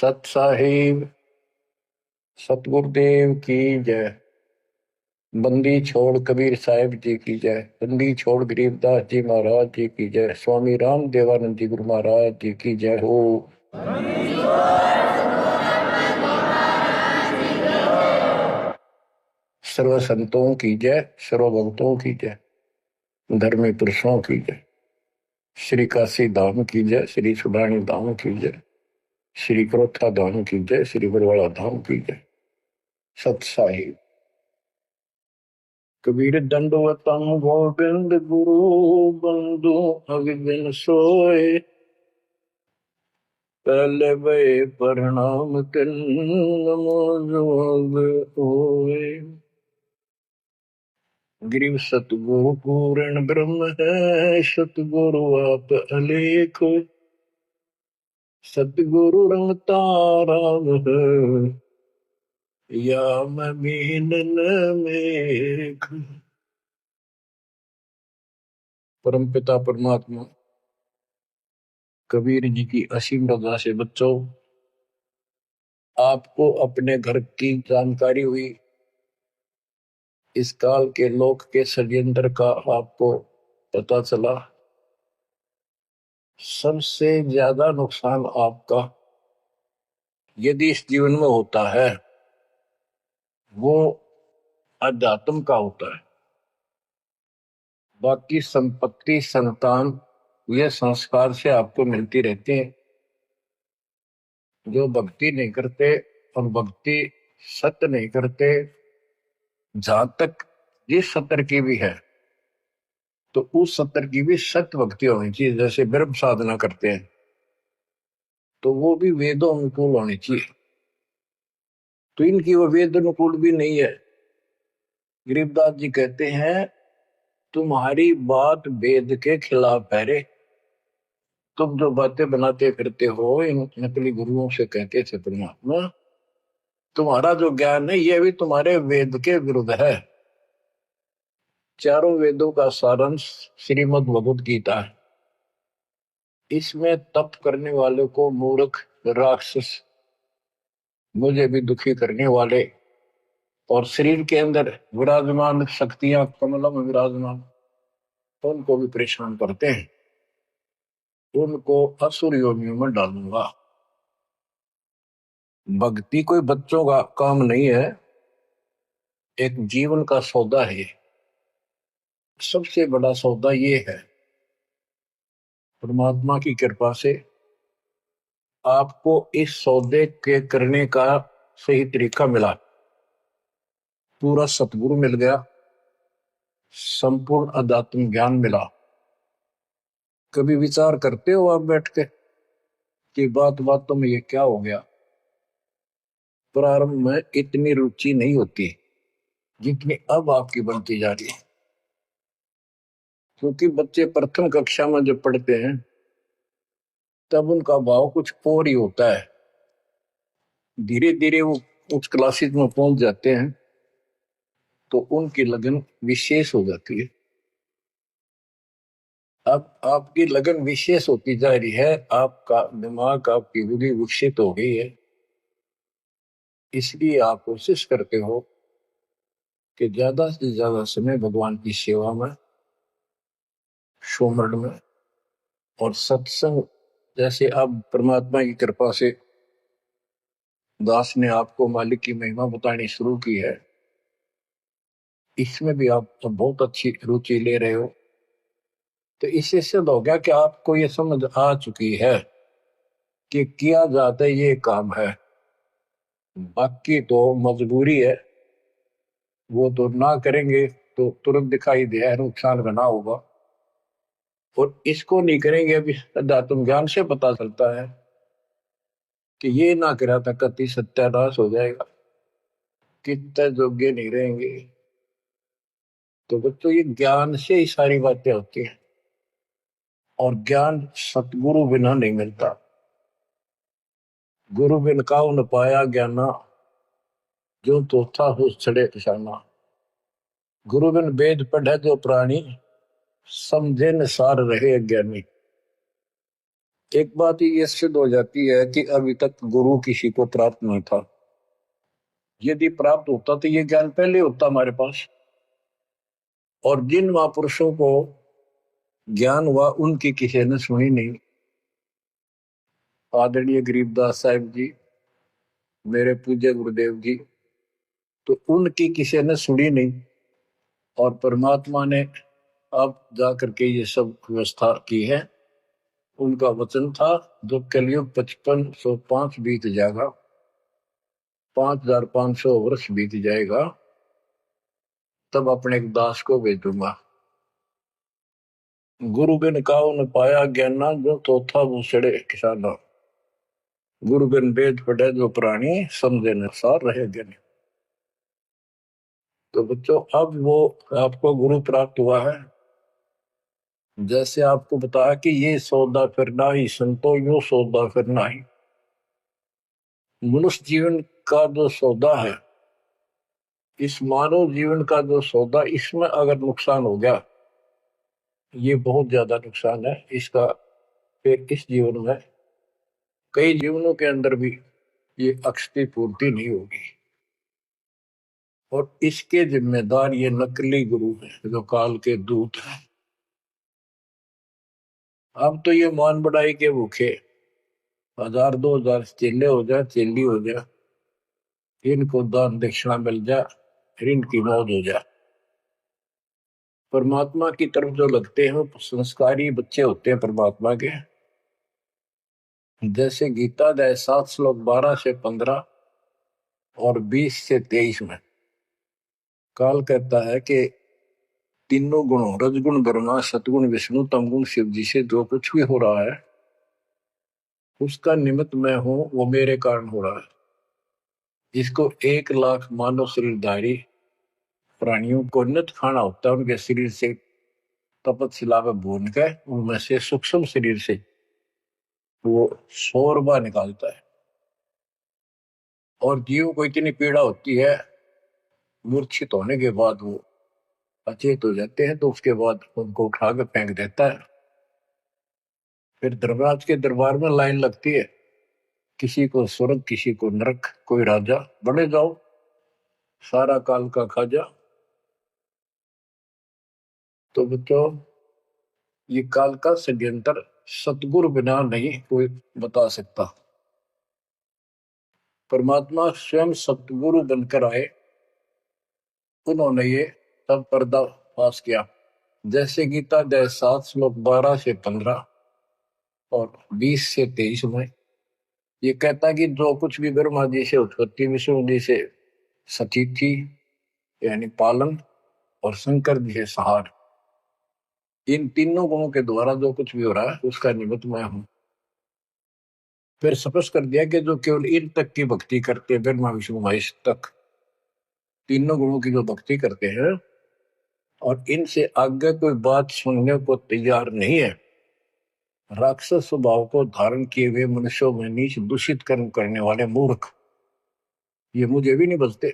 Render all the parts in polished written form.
सत साहिब सतगुरुदेव की जय। बंदी छोड़ कबीर साहिब जी की जय। बंदी छोड़ गरीबदास जी महाराज जी की जय। स्वामी राम देवानंद जी गुरु महाराज जी की जय हो। सर्व संतों की जय, सर्व भक्तों की जय, धर्मी पुरुषों की जय। श्री काशी धाम की जय, श्री सुडानी धाम की जय, श्री क्रोथा धाम की जय, श्री बरवाड़ा धाम की जय। सत साहिब कबीर दंडवतम गोविंद गुरु बंधु अविदिन सोए। पहले वे प्रणाम तिन नमो जोग होए। गिरिव सतगुरु पूर्ण ब्रह्म है, सतगुरु आप अलेख। सतगुरु रंग तारा है, या मैं मीनन मेघ। परम पिता परमात्मा कबीर जी की असीम रजा से बच्चों, आपको अपने घर की जानकारी हुई, इस काल के लोक के षड्यंत्र का आपको पता चला। सबसे ज्यादा नुकसान आपका यदि इस जीवन में होता है वो अध्यात्म का होता है। बाकी संपत्ति संतान ये संस्कार से आपको मिलती रहती है। जो भक्ति नहीं करते और भक्ति सत्य नहीं करते, जहां तक जिस सत्र की भी है तो उस सत्र की भी सत्य भक्ति होनी चाहिए। जैसे ब्रह्म साधना करते हैं तो वो भी वेदों अनुकूल होनी चाहिए, तो इनकी वो वेद अनुकूल भी नहीं है। गरीबदास जी कहते हैं तुम्हारी बात वेद के खिलाफ है रे। तुम जो बातें बनाते फिरते हो, इन नकली गुरुओं से कहते थे परमात्मा, तुम्हारा जो ज्ञान है ये भी तुम्हारे वेद के विरुद्ध है। चारों वेदों का सारांश श्रीमद् भगवद गीता है। इसमें तप करने वाले को मूर्ख, राक्षस, मुझे भी दुखी करने वाले और शरीर के अंदर विराजमान शक्तियां कमलों में विराजमान, उनको भी परेशान करते हैं। उनको असुर योनियों में डालूंगा। भक्ति कोई बच्चों का काम नहीं है, एक जीवन का सौदा है। सबसे बड़ा सौदा ये है, परमात्मा की कृपा से आपको इस सौदे के करने का सही तरीका मिला। पूरा सतगुरु मिल गया, संपूर्ण अध्यात्म ज्ञान मिला। कभी विचार करते हो आप बैठ के कि बातों में ये क्या हो गया? प्रारंभ में इतनी रुचि नहीं होती जितनी अब आपकी बनती जा रही है। क्योंकि बच्चे प्रथम कक्षा में जब पढ़ते हैं तब उनका भाव कुछ और ही होता है। धीरे धीरे वो उस क्लासेज में पहुंच जाते हैं तो उनकी लगन विशेष हो जाती है। अब आपकी लगन विशेष होती जा रही है, आपका दिमाग, आपकी बुद्धि विकसित हो गई है। इसलिए आप कोशिश करते हो कि ज्यादा से ज्यादा समय भगवान की सेवा में, सुमरण में और सत्संग। जैसे अब परमात्मा की कृपा से दास ने आपको मालिक की महिमा बतानी शुरू की है, इसमें भी आप तो बहुत अच्छी रुचि ले रहे हो। तो इससे सिद्ध हो गया कि आपको ये समझ आ चुकी है कि किया जाता ये काम है। बाकी तो मजबूरी है, वो तो ना करेंगे तो तुरंत दिखाई दे नुकसान बना होगा, और इसको नहीं करेंगे अभी अध्यात्म ज्ञान से पता चलता है कि ये ना करा था कति सत्यानाश हो जाएगा, कितने योग्य नहीं रहेंगे। तो बच्चों ये ज्ञान से ही सारी बातें होती हैं, और ज्ञान सतगुरु बिना नहीं मिलता। गुरु बिन काहू न पाया ज्ञाना, जो तो था हो छड़े किसाना। गुरु बिन वेद पढ़े जो प्राणी, समझे न सार रहे अज्ञानी। एक बात ये सिद्ध हो जाती है कि अभी तक गुरु किसी को प्राप्त नहीं था। यदि प्राप्त होता तो ये ज्ञान पहले होता हमारे पास। और जिन महापुरुषों को ज्ञान हुआ उनकी किसी ने सुनी नहीं। आदरणीय गरीबदास साहिब जी, मेरे पूज्य गुरुदेव जी, तो उनकी किसी ने सुनी नहीं। और परमात्मा ने अब जाकर के ये सब व्यवस्था की है। उनका वचन था जो कलयुग 5505 बीत जाएगा, 5500 वर्ष बीत जाएगा, तब अपने एक दास को भेजूंगा। गुरु बिन काऊ न पाया ज्ञाना, जो तो था वो सड़े किसाना। गुरु बिन वेद पढ़े जो प्राणी, समझे न सार रहे ज्ञानी। तो बच्चों, अब वो आपको गुरु प्राप्त हुआ है। जैसे आपको बताया कि ये सौदा फिरना ही संतो, यो सौदा फिरना ही। मनुष्य जीवन का जो सौदा है, इस मानव जीवन का जो सौदा, इसमें अगर नुकसान हो गया, ये बहुत ज्यादा नुकसान है इसका। फिर इस जीवन में कई जीवनों के अंदर भी ये अक्षती पूर्ति नहीं होगी। और इसके जिम्मेदार ये नकली गुरु हैं जो काल के दूत हैं। अब तो ये मान बढ़ाई के भूखे 1000 2000 चेले हो जाए, चेली हो जाए, इनको दान दक्षिणा मिल जाए, फिर इनकी मौज हो जाए। परमात्मा की तरफ जो लगते हैं वो संस्कारी बच्चे होते हैं परमात्मा के। जैसे गीता अध्याय 7 श्लोक 12 से 15 और 20 से 23 में काल कहता है कि तीनों गुणों, रजगुण ब्रह्मा, सतगुण विष्णु, तमगुण शिव जी से जो कुछ भी हो रहा है, उसका निमित्त मैं हूं, वो मेरे कारण हो रहा है। इसको 1 लाख मानव शरीरधारी प्राणियों को नित खाना होता है। उनके शरीर से तपतशिला में भून के उनमें से सूक्ष्म शरीर से वो शोरबा निकालता है। और जीव को इतनी पीड़ा होती है, मूर्छित होने के बाद वो अचेत हो जाते हैं, तो उसके बाद उनको उठा के फेंक देता है। फिर धर्मराज के दरबार में लाइन लगती है, किसी को स्वर्ग, किसी को नरक, कोई राजा, बड़े जाओ, सारा काल का खाजा। तो बच्चों, ये काल का षड्यंत्र सतगुरु बिना नहीं कोई बता सकता। परमात्मा स्वयं सतगुरु बनकर आए, उन्होंने ये सब पर्दा पास किया। जैसे गीता अध्याय 7 श्लोक 12 से 15 और 20 से 23 में ये कहता है कि जो कुछ भी ब्रह्मा जी से उत्पत्ति, विष्णु जी से सतीथि यानी पालन, और शंकर जी से सहार, इन तीनों गुणों के द्वारा जो कुछ भी हो रहा है उसका निमित्त मैं हूं। फिर स्पष्ट कर दिया कि जो केवल इन तक की भक्ति करते हैं, ब्रह्मा विष्णु महेश तक तीनों गुणों की जो भक्ति करते हैं और इनसे आगे कोई बात सुनने को तैयार नहीं है, राक्षस स्वभाव को धारण किए हुए मनुष्यों में नीच दूषित कर्म करने वाले मूर्ख, ये मुझे भी नहीं बचते।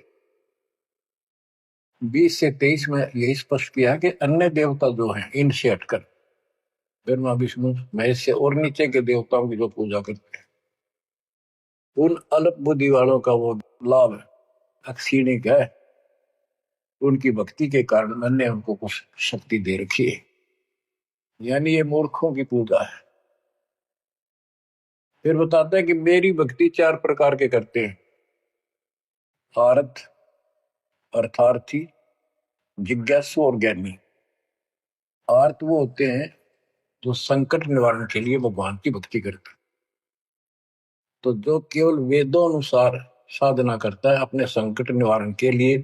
20 से 23 में यही स्पष्ट किया कि अन्य देवता जो हैं इनसे हटकर, ब्रह्मा विष्णु महेश से और नीचे के देवताओं की जो पूजा करते हैं, उन अल्प बुद्धि वालों का वो लाभ अक्षीणिक है। उनकी भक्ति के कारण मैंने उनको कुछ शक्ति दे रखी है, यानी ये मूर्खों की पूजा है। फिर बताते हैं कि मेरी भक्ति 4 प्रकार के करते हैं: आरत, अर्थार्थी, जिज्ञासु और ज्ञानी। आर्त वो होते हैं जो संकट निवारण के लिए भगवान की भक्ति करते हैं। तो जो केवल वेदों अनुसार साधना करता है, अपने संकट निवारण के लिए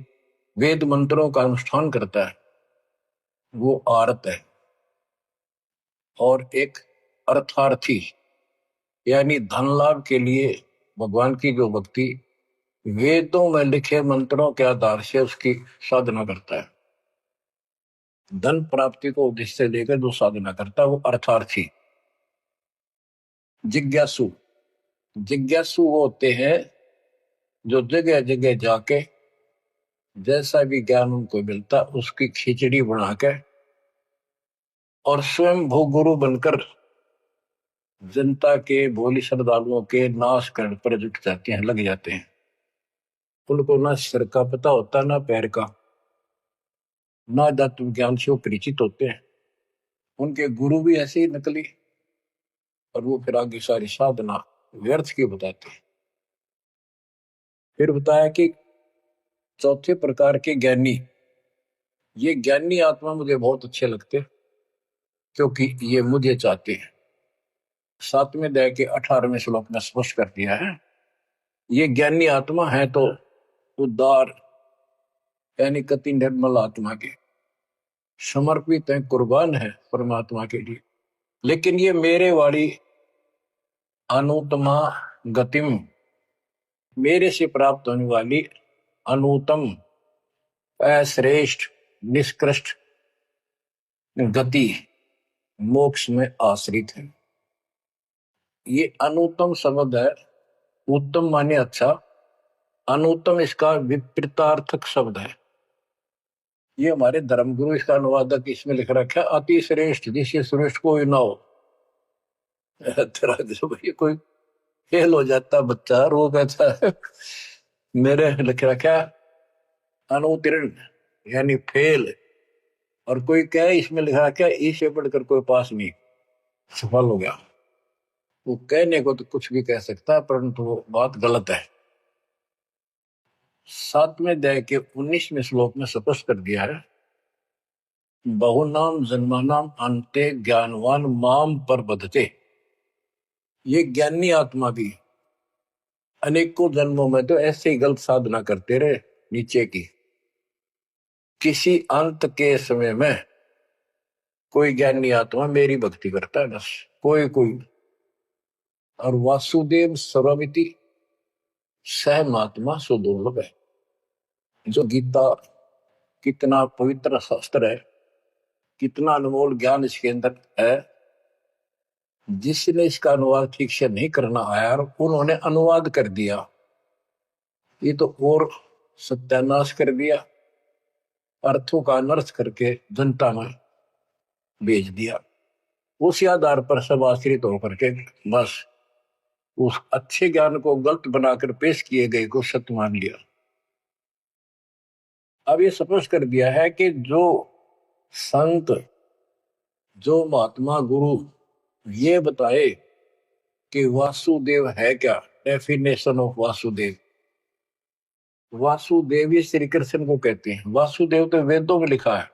वेद मंत्रों का अनुष्ठान करता है, वो आर्त है। और एक अर्थार्थी, यानी धन लाभ के लिए भगवान की जो भक्ति वेदों में लिखे मंत्रों के आधार से उसकी साधना करता है, धन प्राप्ति को उद्देश्य से लेकर जो साधना करता है वो अर्थार्थी। जिज्ञासु, जिज्ञासु वो होते हैं जो जगह जगह जाके जैसा भी ज्ञान उनको मिलता उसकी खिचड़ी बना के और स्वयं भू गुरु बनकर जनता के भोली श्रद्धालुओं के नाश करने पर जुट जाते हैं, लग जाते हैं। उनको ना सिर का पता होता ना पैर का, ना तत्व ज्ञान से वो परिचित होते हैं। उनके गुरु भी ऐसे ही नकली, और वो फिर आगे सारी साधना व्यर्थ की बताते हैं। फिर बताया कि चौथे प्रकार के ज्ञानी, ये ज्ञानी आत्मा मुझे बहुत अच्छे लगते, क्योंकि ये मुझे चाहते हैं। 7वें अध्याय के 18वें श्लोक में स्पष्ट कर दिया है, ये ज्ञानी आत्मा है तो उदार, यानी कति निर्मल आत्मा के, समर्पित है, कुर्बान है परमात्मा के लिए। लेकिन ये मेरे वाली अनुत्तमा गतिम, मेरे से प्राप्त होने वाली अनुत्तम, अश्रेष्ठ, निष्कृष्ट गति मोक्ष में आश्रित है। ये अनुत्तम शब्द है, उत्तम माने अच्छा, अनुत्तम इसका विपरीतार्थक शब्द है। ये हमारे धर्मगुरु इसका अनुवादक इसमें लिख रखा है, अति श्रेष्ठ, जिससे श्रेष्ठ कोई ना हो। तेरा जब ये कोई फेल हो जाता बच्चा, और वो कहता है मेरे लिख रखा है अनुत्तीर्ण, यानी फेल, और कोई कहे इसमें लिखा क्या, इससे पढ़कर कोई पास नहीं, सफल हो गया। वो कहने को तो कुछ भी कह सकता है, परंतु वो बात गलत है। 7वें अध्याय के 19वें श्लोक में स्पष्ट कर दिया है, बहुनाम जन्मानाम अंते ज्ञानवान माम पर बधते। ये ज्ञानी आत्मा भी अनेकों जन्मों में तो ऐसे ही गलत साधना करते रहे नीचे की, किसी अंत के समय में कोई ज्ञानी आत्मा मेरी भक्ति करता है, बस कोई कोई। और वासुदेव सर्वमिति सहमात्मा सुदुर्लभ है। जो गीता कितना पवित्र शास्त्र है, कितना अनमोल ज्ञान इसके अंदर है, जिसने इसका अनुवाद ठीक से नहीं करना आया और उन्होंने अनुवाद कर दिया, ये तो और सत्यानाश कर दिया, अर्थों का अनर्थ करके जनता में भेज दिया। उसी आधार पर सब आश्रित होकर के बस उस अच्छे ज्ञान को गलत बनाकर पेश किए गए को सत्य मान लिया। अब ये स्पष्ट कर दिया है कि जो संत, जो महात्मा गुरु ये बताए कि वासुदेव है क्या, डेफिनेशन ऑफ वासुदेव। वासुदेव ये श्री कृष्ण को कहते हैं। वासुदेव तो वेदों में लिखा है,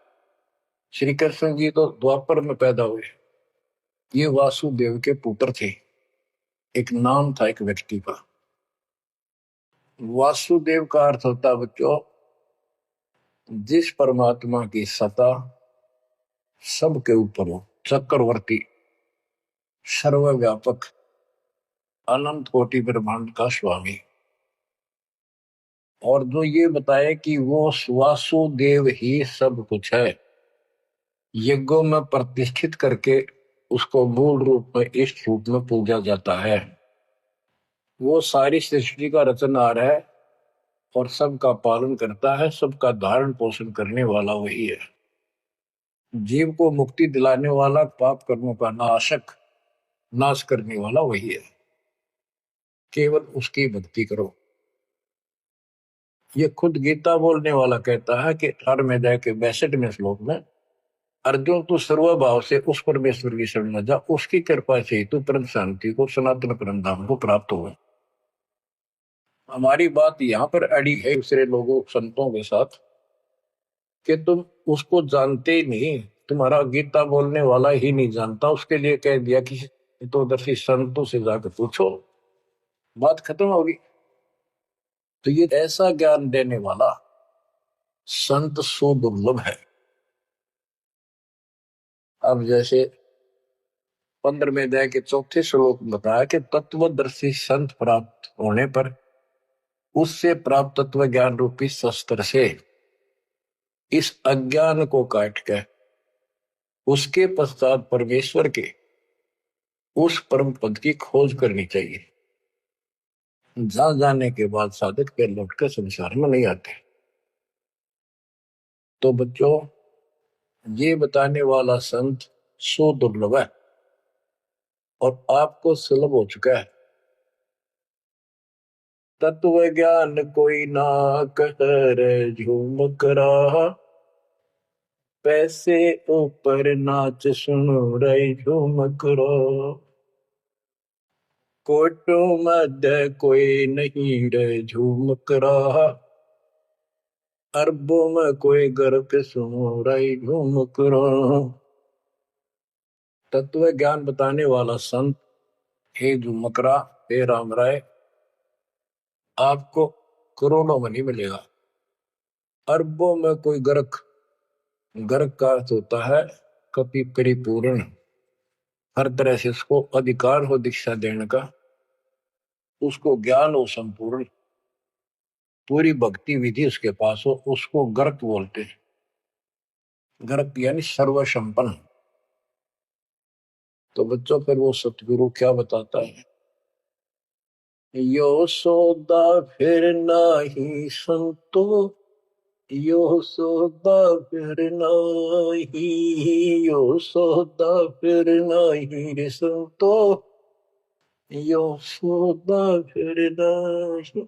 श्री कृष्ण जी तो द्वापर में पैदा हुए। ये वासुदेव के पुत्र थे, एक नाम था एक व्यक्ति का। वासुदेव का अर्थ होता बच्चों, जिस परमात्मा की सत्ता सबके ऊपर हो, चक्रवर्ती, सर्वव्यापक, अनंत कोटि ब्रह्मांड का स्वामी। और जो ये बताए कि वो वासुदेव ही सब कुछ है, यज्ञों में प्रतिष्ठित करके उसको मूल रूप में इष्ट रूप में पूजा जाता है। वो सारी सृष्टि का रचनहार है और सबका पालन करता है, सबका धारण पोषण करने वाला वही है। जीव को मुक्ति दिलाने वाला, पाप कर्मों का नाशक, नाश करने वाला वही है। केवल उसकी भक्ति करो। ये खुद गीता बोलने वाला कहता है कि 18वें अध्याय के 62वें श्लोक में, अर्जुन तू सर्वभाव से उस परमेश्वर की शरण में जा, उसकी कृपा से ही तू परम शांति को, सनातन परम धाम को प्राप्त हो। हमारी बात यहाँ पर अड़ी है दूसरे लोगों संतों के साथ कि तुम उसको जानते ही नहीं, तुम्हारा गीता बोलने वाला ही नहीं जानता, उसके लिए कह दिया कि तो दर्शी संतों से जाकर पूछो, बात खत्म होगी। तो ये ऐसा ज्ञान देने वाला संत सो दुर्लभ है। अब जैसे 15वें अध्याय के 4थे श्लोक में बताया कि तत्वदर्शी संत प्राप्त होने पर उससे प्राप्त तत्व ज्ञान रूपी शस्त्र से इस अज्ञान को काट के उसके पश्चात परमेश्वर के उस परम पद की खोज करनी चाहिए। जहां जाने के बाद साधक के लौटकर संसार में नहीं आते। तो बच्चों, ये बताने वाला संत सो दुर्लभ है। और आपको सुलभ हो चुका है। तत्व ज्ञान कोई ना कर झूमक रहा, पैसे ऊपर नाच सुनो रही झूमक रहा। कोटो मध्य कोई नहीं रे झूमक रहा, अरबों में कोई गर्क सुनो रही झूमक रहा। तत्व ज्ञान बताने वाला संत हे झुमकरा, हे राम राय, आपको करोड़ों में नहीं मिलेगा, अरबों में कोई गर्क। गर्क का अर्थ होता है कपि परिपूर्ण, हर तरह से उसको अधिकार हो दीक्षा देने का, उसको ज्ञान हो संपूर्ण, पूरी भक्ति विधि उसके पास हो, उसको गर्क बोलते हैं। गर्क यानी सर्वसंपन्न। तो बच्चों फिर वो सतगुरु क्या बताता है, यो सौदा फिर नाही संतो, यो सौदा फिर नाही, यो सौदा फिर नाही रे संतो, यो सौदा फिर नाही।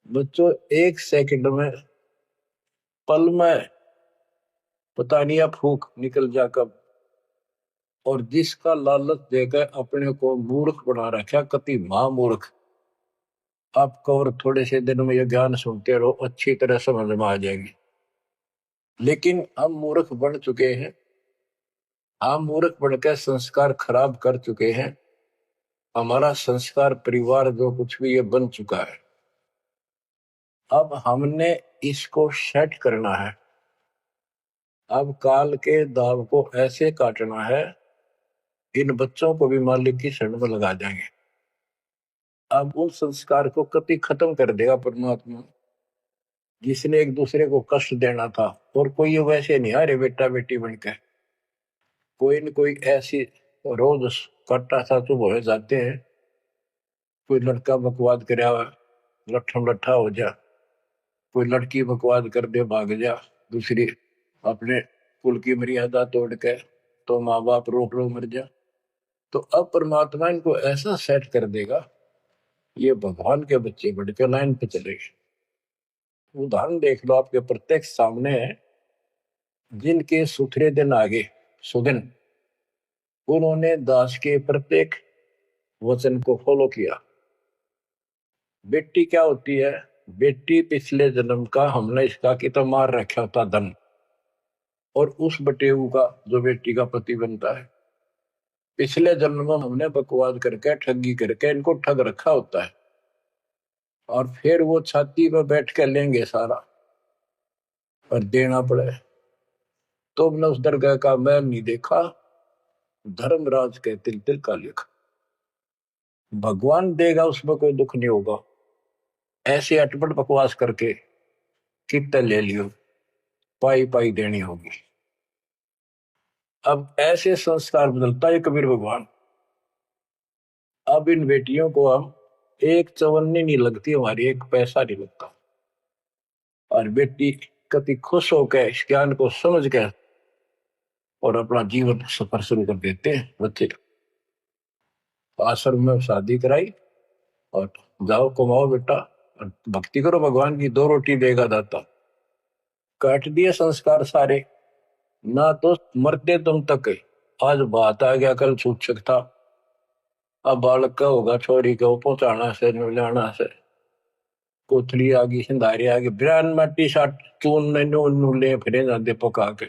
बच्चों एक सेकंड में, पल में पता नहीं अब फूक निकल जा कब, और जिसका लालच देकर अपने को मूर्ख बना रखा, कति महामूर्ख। आपको और थोड़े से दिन में ये ज्ञान सुनते रहो, अच्छी तरह समझ में आ जाएगी। लेकिन हम मूर्ख बन चुके हैं, हम मूर्ख बनकर संस्कार खराब कर चुके हैं। हमारा संस्कार परिवार जो कुछ भी ये बन चुका है, अब हमने इसको सेट करना है। अब काल के दाव को ऐसे काटना है, इन बच्चों को भी मालिक की शरण में लगा जाएंगे। अब उन संस्कार को कति खत्म कर देगा परमात्मा, जिसने एक दूसरे को कष्ट देना था। और कोई वैसे नहीं आ रहे बेटा बेटी बनकर, कोई न कोई ऐसी रोज कट्टा सा चुप हो जाते हैं। कोई लड़का बकवाद करे लट्ठम लट्ठा हो जा, कोई लड़की बकवाद कर दे भाग जा, दूसरी अपने कुल की मर्यादा तोड़ के तो माँ बाप रोक रो मर जा। तो अब परमात्मा इनको ऐसा सेट कर देगा, ये भगवान के बच्चे बढ़कर लाइन पे चलेंगे। उदाहरण देख लो, आपके प्रत्यक्ष सामने है। जिनके सुथरे दिन आगे सुदिन, उन्होंने दास के प्रत्येक वचन को फॉलो किया। बेटी क्या होती है, बेटी पिछले जन्म का हमने इसका की तो मार रखा होता धन, और उस बटेऊ का जो बेटी का पति बनता है, पिछले जन्म में हमने बकवाद करके ठगी करके इनको ठग रखा होता है। और फिर वो छाती पर बैठ कर लेंगे सारा और देना पड़े। तो हमने उस दरगाह का मैल नहीं देखा, धर्मराज के तिल तिल का लेखा। भगवान देगा, उसमें कोई दुख नहीं होगा। ऐसे अटपट बकवास करके कितने ले लियो, पाई पाई देनी होगी। अब ऐसे संस्कार बदलता है कबीर भगवान। अब इन बेटियों को हम एक चवन्नी नहीं लगती हमारी, एक पैसा नहीं लगता। और बेटी कति खुश होकर इस ज्ञान को समझ कर और अपना जीवन सफर शुरू कर देते हैं। बच्चे आश्रम में शादी कराई और जाओ कमाओ बेटा और भक्ति करो भगवान की, दो रोटी देगा दाता। काट दिए संस्कार सारे, ना तो मरते तुम तक। आज बात आ गया, कल सूचक था, अब बालक का होगा, छोरी को पहुंचाना से लाना से, कोथली आ गई, सिंधारी आ गई, बिरान माटी साट चून नू ले फिरे जाते पका के,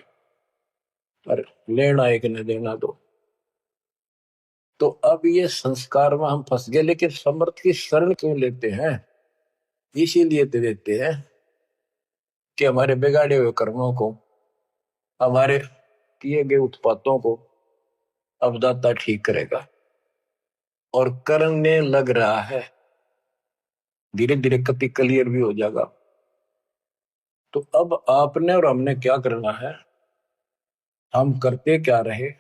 पर लेना एक न देना दो। तो अब ये संस्कार में हम फंस गए। लेकिन समर्थ की शरण क्यों लेते हैं, इसीलिए तो देते हैं कि हमारे बिगाड़े हुए कर्मों को, हमारे किए गए उत्पातों को अब दाता ठीक करेगा। और करने लग रहा है, धीरे धीरे कति क्लियर भी हो जाएगा। तो अब आपने और हमने क्या करना है, हम करते क्या रहे।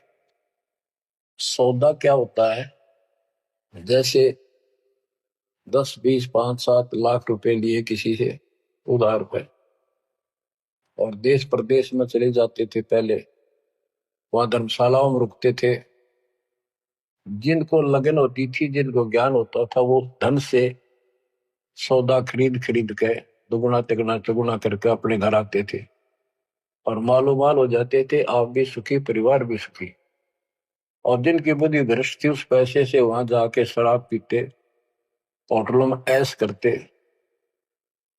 सौदा क्या होता है, जैसे 10 20 5 7 लाख रुपए लिए किसी से उधार पे, और देश प्रदेश में चले जाते थे, पहले वहां धर्मशालाओं में रुकते थे, जिनको लगन होती थी, जिनको ज्ञान होता था, वो धन से सौदा खरीद खरीद के दुगुना तिगुना चौगुना करके अपने घर आते थे और मालो माल हो जाते थे। आप भी सुखी, परिवार भी सुखी। और जिनकी बुद्धि भ्रष्ट थी, उस पैसे से वहां जाके शराब पीते, होटलों में ऐश करते,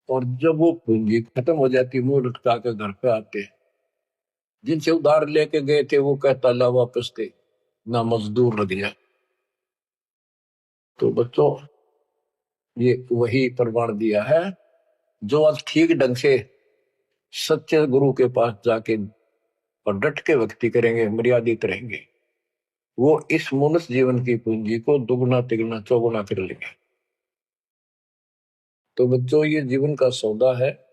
और जब वो पूंजी खत्म हो जाती, मुंह लटका के घर पे आते। जिनसे उधार लेके गए थे वो कहता ला वापस दे, ना मजदूर लग जाए। तो बच्चों, ये वही प्रमाण दिया है। जो आज ठीक ढंग से सच्चे गुरु के पास जाके और डट के भक्ति करेंगे, मर्यादित रहेंगे, वो इस मनुष्य जीवन की पूंजी को दुगुना तिगुना चौगुना कर लेंगे। तो बच्चों, ये जीवन का सौदा है।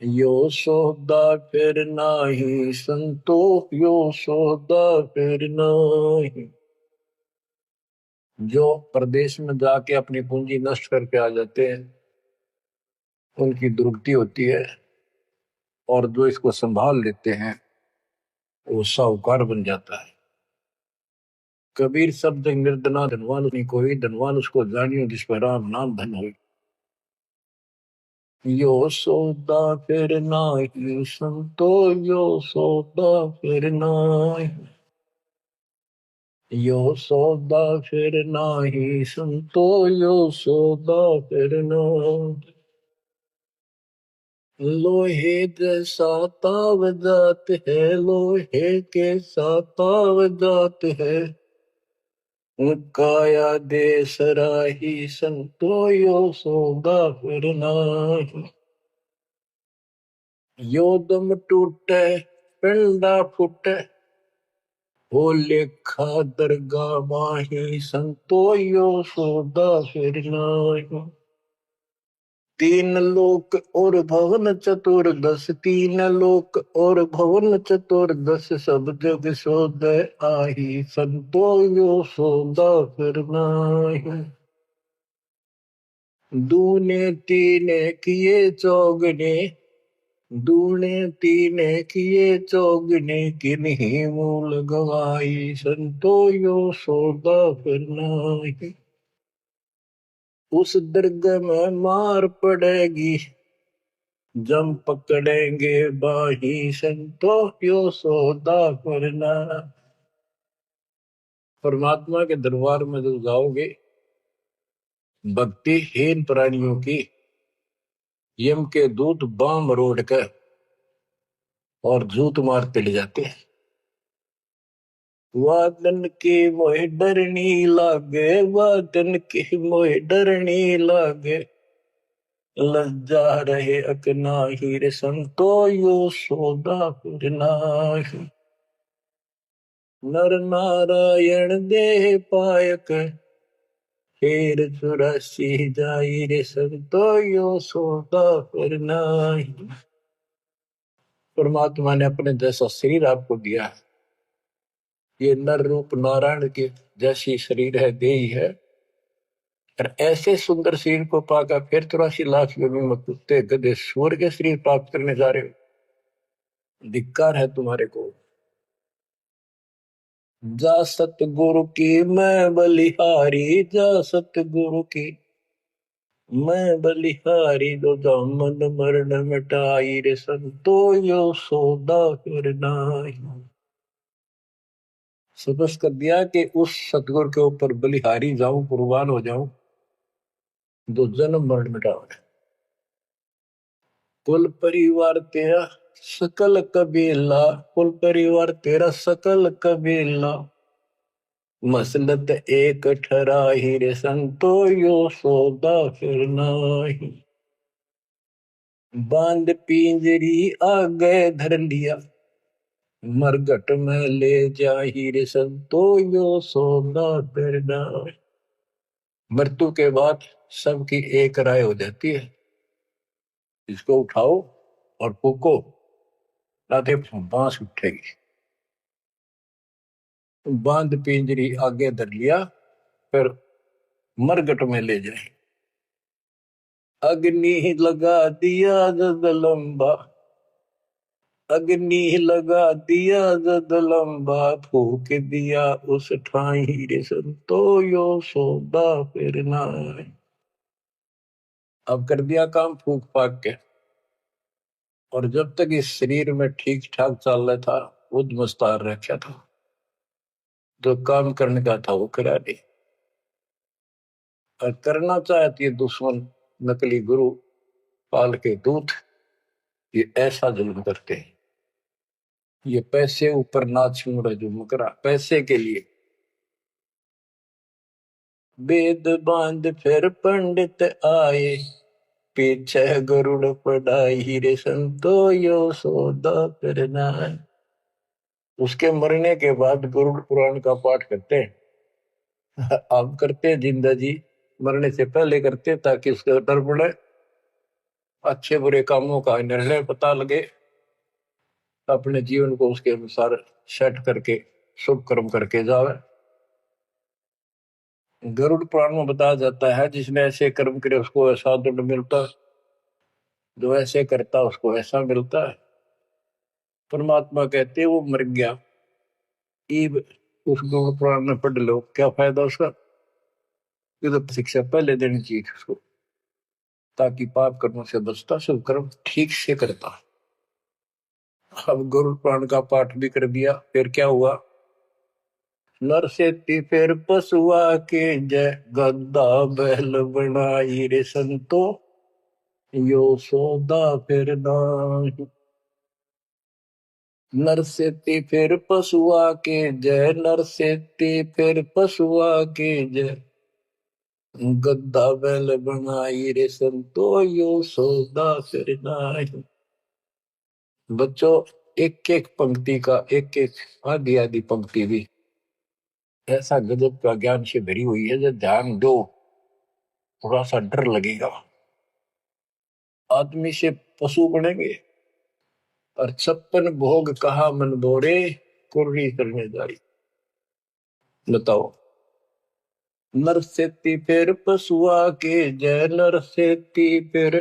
यो सौदा फिर नाही संतो, यो सौदा फिर नाही। जो प्रदेश में जाके अपनी पूंजी नष्ट करके आ जाते हैं, उनकी दुर्गति होती है। और जो इसको संभाल लेते हैं, वो साहूकार बन जाता है। कबीर शब्द निर्धना धनवान नहीं कोई, धनवान उसको जानियो जिस पर राम नाम धन हो। यो सौदा फिर नाही संतो, यो सौदा फिर नाही। यो सौदा फिर नाही संतो, यो सौदा फिर नाही। लोहे जैसा ताव जात है, लोहे के साथ ताव जात है। काया दे सराही संतो, यो सौदा फिर नाही। यो दम टूटे पिंडा फूटे, हो लेखा दरगाह माही संतो, यो सौदा फिर नाही। तीन लोक और भवन चतुर्दश, तीन लोक और भवन चतुर्दश, सब जग सौदे आही संतो, यो सौदा फिर नाही। दूने तीने किए चौगने, दूने तीने किए चौगने, किन्हीं मूल गवाई संतो, यो सौदा फिर नाही। उस दरगाह में मार पड़ेगी, जम पकड़ेंगे बाही संतो, यो सौदा करना। परमात्मा के दरबार में जब जाओगे, भक्तिहीन प्राणियों की यम के दूत बाम रोड कर और जूत मारते ले जाते हैं। वादन की मोह डरनी लागे, वादन की मोह डरनी लागे, लज्जा रहे अकनाही रे संतो, यो सौदा फिर नाही। नर नारायण देह पायक, फिर चुरासी जाई रे संतो, यो सौदा फिर नाही। परमात्मा ने अपने जैसा शरीर आपको दिया है। ये नर रूप नारायण के जैसी शरीर है, देही है। और ऐसे सुंदर शरीर को पाकर फिर 84 लाख योनियों में कुत्ते गधे सूअर के शरीर प्राप्त करने जा रहे हो। धिक्कार है तुम्हारे को। जा सतगुरु की मैं बलिहारी, जा सतगुरु की मैं बलिहारी, दो दामन मरण मिटाई रे संतो, यो सौदा फिर नाही। सबस कर दिया कि उस सतगुरु के ऊपर बलिहारी जाऊं, कुर्बान हो जाऊं, दो जन्म मरण मिटाओ। कुल परिवार तेरा सकल कबीला, कुल परिवार तेरा सकल कबीला, मसलत एक ठराही रे संतो, यो सौदा फिर नाही। बांध पिंजरी आ गए धर लिया, मरघट में ले जाही रे संतो, यो सौदा फिर नाही। मृत्यु के बाद सबकी एक राय हो जाती है, इसको उठाओ और फूको, राधे बांस उठेगी। बांध पिंजरी आगे धर लिया, फिर मरघट में ले जाए। अग्नि लगा दिया जग लंबा, अग्नि लगा दिया जद लंबा फूक दिया उस ठाई रे संतो यो सौदा फिर ना। अब कर दिया काम फूक फाक के, और जब तक इस शरीर में ठीक ठाक चल रहा था, खुद मुस्तार रखा था, जो काम करने का था वो करा नहीं। और करना चाहती है दुश्मन, नकली गुरु, पाल के दूत, ये ऐसा जुल्म करते हैं। ये पैसे ऊपर नाच रहे जो मुकरा पैसे के लिए। वेद बांध फिर पंडित आए, पीछे गरुड़ पढ़ाई रे संतो यो सौदा करना। उसके मरने के बाद गरुड़ पुराण का पाठ करते हैं। आप करते हैं जिंदा जी, मरने से पहले करते ताकि उसका डर पड़े, अच्छे बुरे कामों का निर्णय पता लगे, अपने जीवन को उसके अनुसार सेट करके शुभ कर्म करके जावे। गरुड़ पुराण में बताया जाता है जिसने ऐसे कर्म करे उसको ऐसा दंड मिलता है, जो ऐसे करता उसको ऐसा मिलता है। परमात्मा कहते वो मर गया, ईब उस गरुड़ पुराण में पढ़ लो, क्या फायदा उसका? ये तो शिक्षा पहले देनी चाहिए उसको, ताकि पाप कर्मों से बचता, शुभ कर्म ठीक से करता। अब गरुड़ पुराण का पाठ भी कर दिया, फिर क्या हुआ? नर से फिर पशुआ के जय, गद्दा बैल बनाई रे संतो यो सौदा फिर नाही। नर से फिर पशुआ के जय, नर से फिर पशुआ के जय, गद्दा बैल बनाई रे संतो यो सौदा फिर नाही। बच्चों, एक एक पंक्ति का एक एक आधी आधी पंक्ति भी ऐसा गजब का ज्ञान से भरी हुई है, जो ध्यान दो थोड़ा सा डर लगेगा। आदमी से पशु बनेंगे, और 56 भोग कहा मन बोरे, कुर्री करने जारी। बताओ, नर सेती फिर पशुआ के जय, नर सेती फिर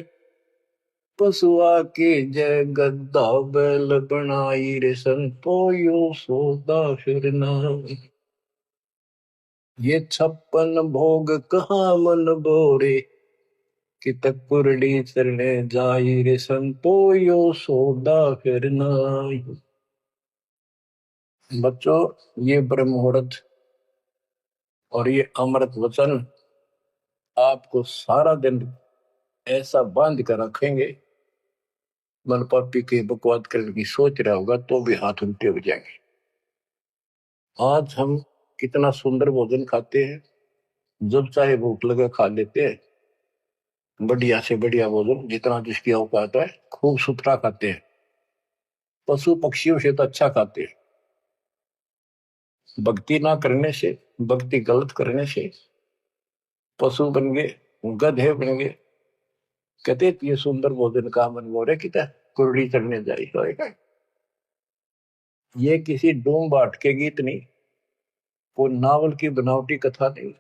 पशुआ के जय, गद्दा बैल बनाई रे संतो यो सौदा फिर नाही। ये 56 भोग कहाँ मन बोरे, कित कुरड़ी चरणे जाई रे संतो यो सौदा फिर नाही। बच्चों, ये ब्रह्म मुहूर्त और ये अमृत वचन आपको सारा दिन ऐसा बांध कर रखेंगे, मन पापी के बकवाद करने की सोच रहा होगा तो भी हाथ उल्टे हो जाएंगे। आज हम कितना सुंदर भोजन खाते हैं, जब चाहे भूख लगे खा लेते हैं, बढ़िया से बढ़िया भोजन जितना जिसकी औकात है खूब सुथरा खाते हैं, पशु पक्षियों से तो अच्छा खाते हैं। भक्ति ना करने से, भक्ति गलत करने से पशु बन गए, गधे बन गए। कहते ये सुंदर भोजन का मन गोरे किता कुरड़ी चढ़ने जाई होएगा। ये किसी डूम बाट के गीत नहीं, वो नावल की बनावटी कथा नहीं,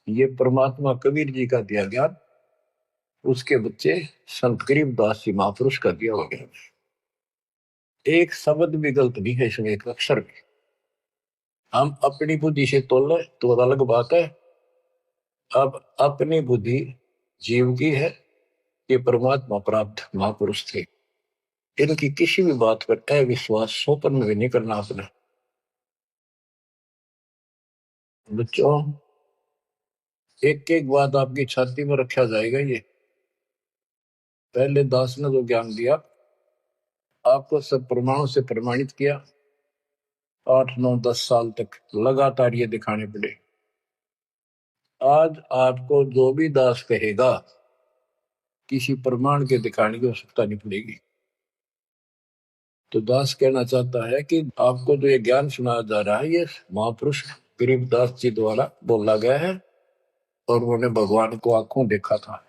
ये परमात्मा कबीर जी का दिया ज्ञान, उसके बच्चे संत गरीबदास जी महापुरुष का दिया हुआ ज्ञान। एक शब्द भी गलत नहीं है इसमें, एक अक्षर भी। हम अपनी बुद्धि से तोले तो अलग बात है। अब अपनी बुद्धि जीव की है, ये परमात्मा प्राप्त महापुरुष थे, इनकी किसी भी बात पर अविश्वास सोपन में भी नहीं करना अपने। बच्चों, एक एक बात आपकी छाती में रखा जाएगा। ये पहले दास ने जो ज्ञान दिया आपको सब प्रमाणों से प्रमाणित किया, 8 9 10 साल तक लगातार ये दिखाने पड़े। आज आपको जो भी दास कहेगा किसी प्रमाण के दिखाने की आवश्यकता नहीं पड़ेगी। तो दास कहना चाहता है कि आपको जो ये ज्ञान सुनाया जा रहा है, ये महापुरुष गरीबदास जी द्वारा बोला गया है, और उन्होंने भगवान को आंखों देखा था,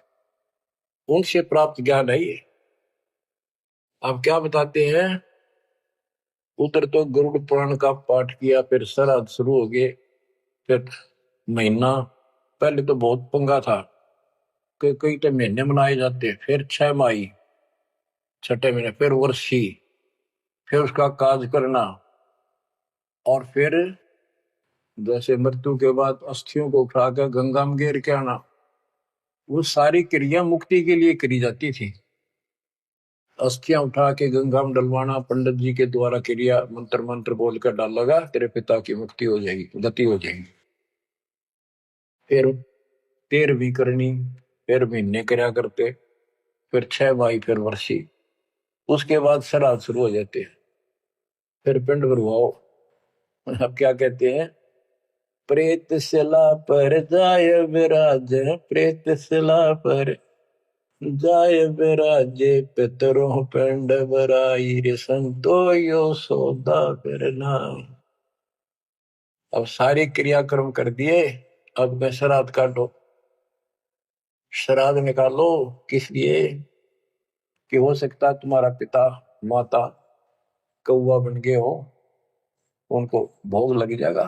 उनसे प्राप्त ज्ञान है ये। आप क्या बताते हैं? उधर तो गरुड़ पुराण का पाठ किया, फिर श्राद्ध शुरू हो गए, फिर महीना, पहले तो बहुत पंगा था, कई तो महीने मनाए जाते, फिर 6 माही, छठे महीने, फिर वर्षी, फिर उसका काज करना, और फिर जैसे मृत्यु के बाद अस्थियों को उठाकर गंगा में गिर के आना, वो सारी क्रिया मुक्ति के लिए करी जाती थी। अस्थियां उठा के गंगा में डलवाना, पंडित जी के द्वारा क्रिया मंत्र मंत्र बोलकर डालेगा, तेरे पिता की मुक्ति हो जाएगी, गति हो जाएगी। फिर 13वीं करनी, फिर महीने कर्या करते, फिर 6 माही, फिर वर्षी, उसके बाद श्राद्ध शुरू हो जाते हैं। फिर पिंड भरवाओ। अब क्या कहते हैं, प्रेत शिला पर जाय विराज, प्रेत शिला पर जाय विराजे, पितरों पिंड भराई रे संतो यो सौदा करना। अब सारे क्रियाक्रम कर दिए, अब मैं श्राद्ध काटो। श्राद्ध निकालो, किस लिए कि हो सकता है तुम्हारा पिता माता कौवा बन गए हो, उनको भोग लग जाएगा।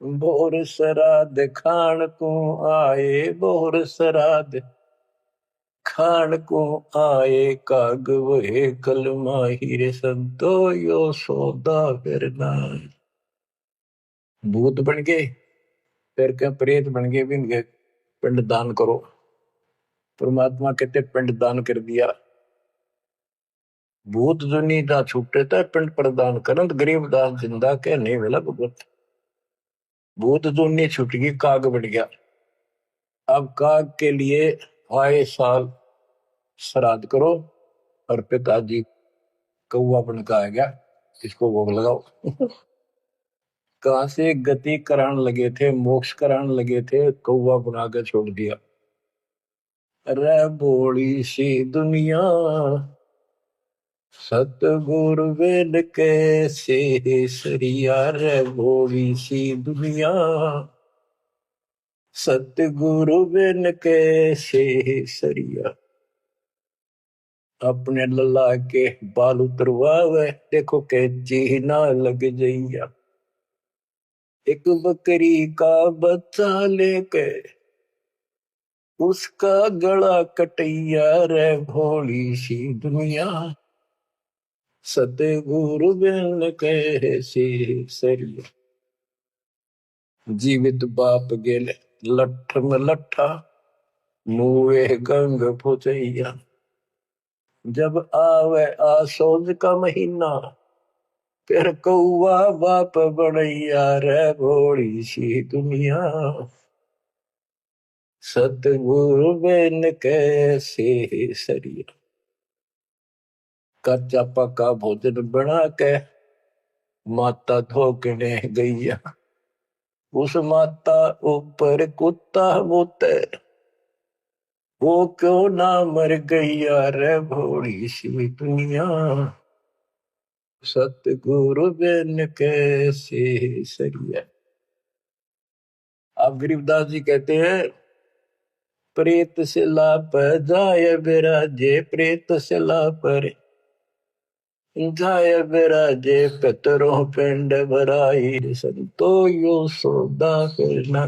बोर श्राद्ध खान को आए, बोर श्राद्ध खान को आए, काग वहे कल माहिर संतो यो सौदा करना। भूत बन गए, फिर क्या प्रेत बन गए, भी इनके पिंड दान करो। परमात्मा कहते पिंड दान कर दिया। भूत दुनी दा छूटे था पिंड प्रदान करंत, गरीबदास जिंदा के नहीं मिला भगवत। भूत दुनी छूट गई, काग बन गया। अब काग के लिए आए साल श्राद्ध करो, और पिताजी कौआ बन का आ गया, इसको भोग लगाओ। कहां से गति कराने लगे थे, मोक्ष कराने लगे थे, कौआ बना के छोड़ दिया। अरे बोली सी दुनिया, सतगुरु वेद कैसे सरिया, रे बोली सी दुनिया, सतगुरु वेद कैसे सरिया। अपने लल्ला के बाल उतरवावे, देखो कैची ना लग जइया। एक बकरी का बच्चा लेके उसका गला कटैया, रे भोली सी दुनिया, सतगुरु बिन कैसे सरिया। जीवित बाप गेले लठ में लठा, मुए गंग पुचैया। जब आवे आसोज का महीना, फिर कौआ बाप बनैया, रे भोली सी दुनिया, सतगुरु बिन कैसे सरिया। कच्चा पक्का भोजन बना के माता धोकने गैया, उस माता ऊपर कुत्ता बोते, वो क्यों ना मर गैया, रे भोली सी दुनिया, सतगुरु बिन कैसे सरिया। अब गरीबदास जी कहते हैं, प्रेत शिला पर जाय विराजे, प्रेत शिला पर जाय विराजे, पितरों पिंड भराई, संतो यो सौदा करना।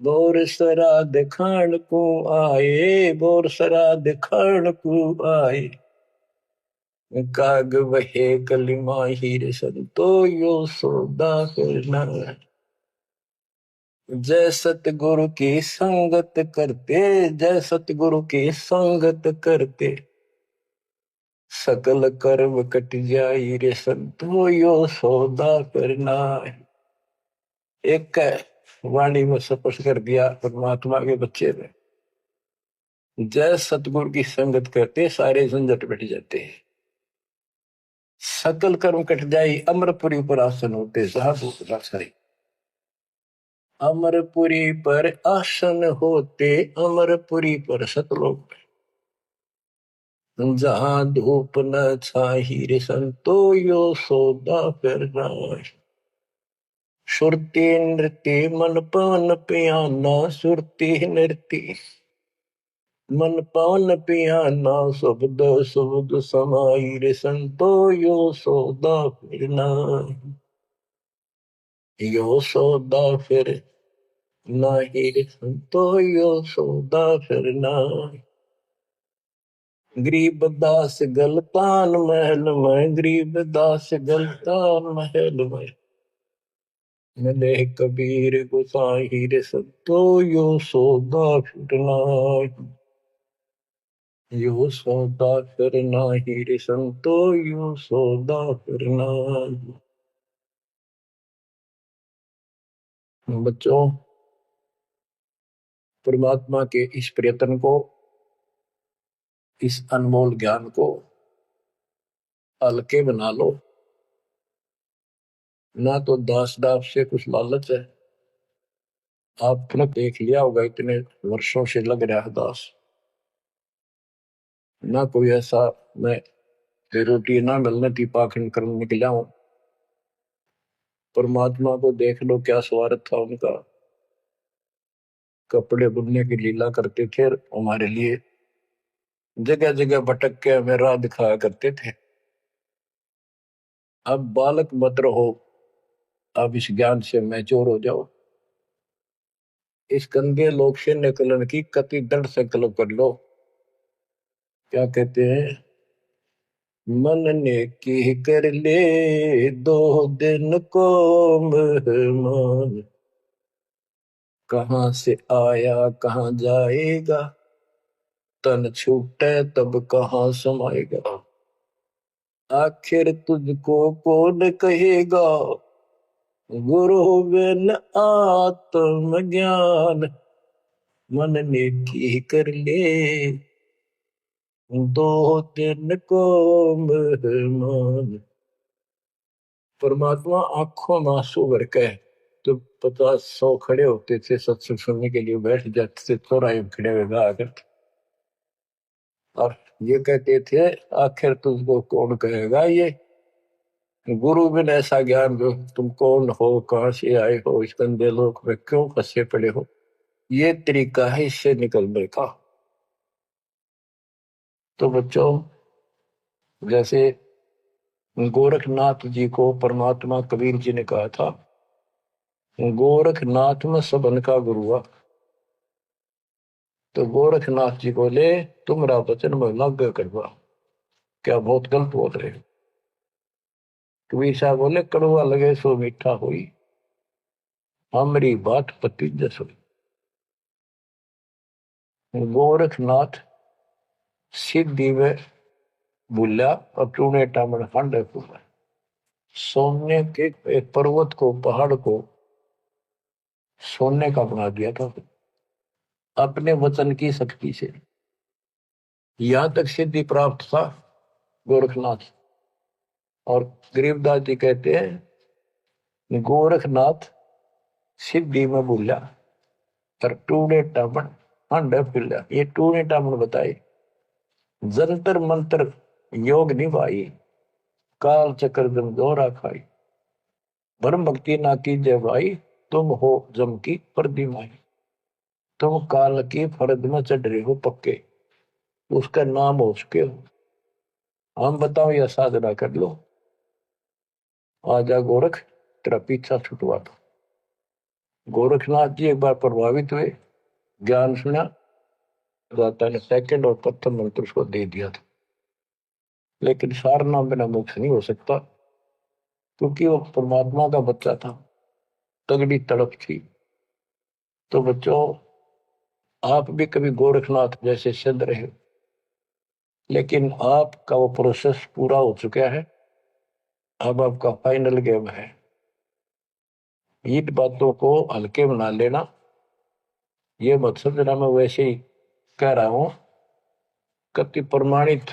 बोर श्राद्ध खान को आए, बोर श्राद्ध खान को आए, काग वहे कली माहिर, संतो यो सौदा करना। जय सतगुरु की संगत करते, जय सतगुरु की संगत करते, सकल कर्म कट जाई रे संतो यो सौदा करना। एक वाणी में स्पष्ट कर दिया परमात्मा के बच्चे ने, जय सतगुरु की संगत करते सारे झंझट मिट जाते हैं, सकल कर्म कट जाई, अमरपुरी पर आसन होते साधु रासाई। अमरपुरी पर आसन होते, अमरपुरी पर सतलोक, जहां धूप न छाही रे संतो यो सौदा करना। सुरती नृत्य मन पान पियाना, सुरती नृत्य मन पान पियाना, शब्द शब्द समाई रे संतो यो सौदा फिरना। यो सौदा फिर नाही रे संतो यो सौदा फिरना। गरीब दास गलतान महल में, गरीब दास गलतान महल में, मिले कबीर गोसाई रे संतो, यो सौदा फिरना, यो सौदा करना ही रे संतो, यो सौदा करना। बच्चों, परमात्मा के इस प्रयत्न को, इस अनमोल ज्ञान को हल्के बना लो। ना तो दास दास से कुछ लालच है, आपने देख लिया होगा इतने वर्षों से लग रहा है दास, ना कोई ऐसा मैं रोटी ना मिलने थी पाखंड करने निकला हूं। परमात्मा को देख लो क्या स्वार्थ था उनका, कपड़े बुनने की लीला करते थे हमारे लिए, जगह जगह भटक के हमें राह दिखाया करते थे। अब बालक मत रहो, अब इस ज्ञान से मैच्योर हो जाओ। इस गंदे लोक से निकलने की कति दृढ़ संकल्प कर लो। क्या कहते हैं, मन ने की कर ले 2 दिन को मेहमान, कहां से आया कहां जाएगा, तन छूटे तब कहां समाएगा। आखिर तुझको कौन कहेगा, गुरु बिन आत्मज्ञान, मन ने की कर ले 2 दिन को मेहमान। परमात्मा आंखों में आंसू भर के तो 50-100 खड़े होते थे सत्संग सुनने के लिए, बैठ जाते थे चौराहे में खड़े हुए आकर, और ये कहते थे आखिर तुझको कौन कहेगा, ये गुरु बिन ऐसा ज्ञान दो, तुम कौन हो, कहां से आए हो, इस गंदे लोक में क्यों फंसे पड़े हो। ये तरीका है इससे निकलने का। तो बच्चों, जैसे गोरखनाथ जी को परमात्मा कबीर जी ने कहा था, गोरखनाथ में सबन का गुरु हुआ। तो गोरखनाथ जी बोले तुम्हारा वचन में लाग करवा, क्या बहुत गलत बोल रहे हो। कबीर साहब बोले कड़वा लगे सो मीठा हुई, हमारी बात पति जस हुई। गोरखनाथ सिद्धि में भूला और टूने टामन हांडे फूला। सोने के एक पर्वत को, पहाड़ को सोने का बना दिया था अपने वचन की शक्ति से। यहां तक सिद्धि प्राप्त था गोरखनाथ। और गरीबदास जी कहते हैं गोरखनाथ सिद्धि में भूला और टूने टामन हांडे फूला। ये टूने टामन बताए, जंतर मंत्र योग निभाई, काल चक्र जम दोहरा खाई, ब्रह्म भक्ति ना कीजिए भाई, तुम हो जम की प्रतिमाई। तुम काल की फर्द में चढ़ रहे हो पक्के, उसका नाम हो चुके हो। हम बताओ या साधना कर लो, आजा गोरख तेरा पीछा छुटवा दो। गोरखनाथ जी एक बार प्रभावित हुए, ज्ञान सुना, दाता ने सेकंड और प्रथम मंत्र उसको दे दिया था। लेकिन सार नाम बिना मोक्ष नहीं हो सकता, क्योंकि वो परमात्मा का बच्चा था, तगड़ी तड़प थी। तो बच्चों, आप भी कभी गोरखनाथ जैसे सिद्ध रहे, लेकिन आपका वो प्रोसेस पूरा हो चुका है। अब आपका फाइनल गेम है। इन बातों को हल्के बना लेना, ये मत समझना मैं वैसे ही कह रहा हूं, कति प्रमाणित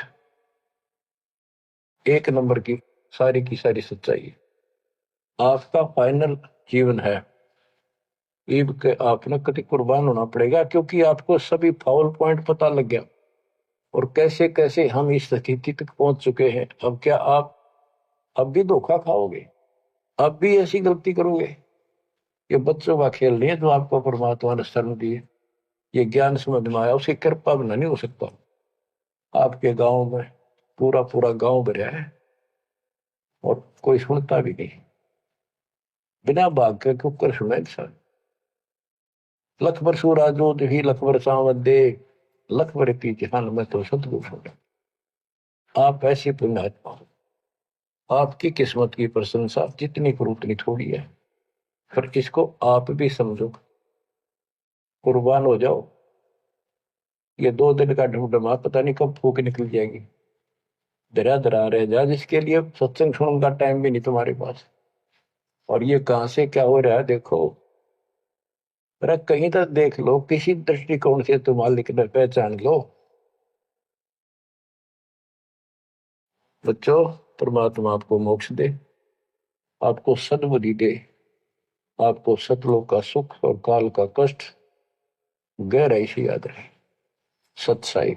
एक नंबर की सारी सच्चाई आपका फाइनल जीवन है। ईब के आपने कति कुर्बान होना पड़ेगा, क्योंकि आपको सभी फाउल पॉइंट पता लग गया और कैसे कैसे हम इस स्थिति तक पहुंच चुके हैं। अब क्या आप अब भी धोखा खाओगे, अब भी ऐसी गलती करोगे। ये बच्चों का खेल नहीं है जो आपको परमात्मा ने शरण दी है। ये ज्ञान समझ में आया, उसकी कृपा बिना नहीं हो सकता। आपके गांव में पूरा पूरा गांव भरा है और कोई सुनता भी नहीं, बिना भाग के कुकर सुना इंसान। लख बर सूराजो ही लख बर सावन दे, लख बर ती जहान में तो सतगुरु सुना। आप ऐसी पुण्यात्मा हो, आपकी किस्मत की प्रशंसा जितनी करूं उतनी थोड़ी है। पर इसको आप भी समझो, कुर्बान हो जाओ। ये 2 दिन का ढमढमा पता नहीं कब फूक निकल जाएगी। धरा धरा रह जा, जिसके लिए सत्संग सुनने का टाइम भी नहीं तुम्हारे पास। और ये कहां से क्या हो रहा है देखो। अरे कहीं तो देख लो, किसी दृष्टिकोण से तुम मालिक ने पहचान लो। बच्चों, परमात्मा आपको मोक्ष दे, आपको सद्बुद्धि दे, आपको सतलोक का सुख और काल का कष्ट गहराई से याद रहे। सत्साई।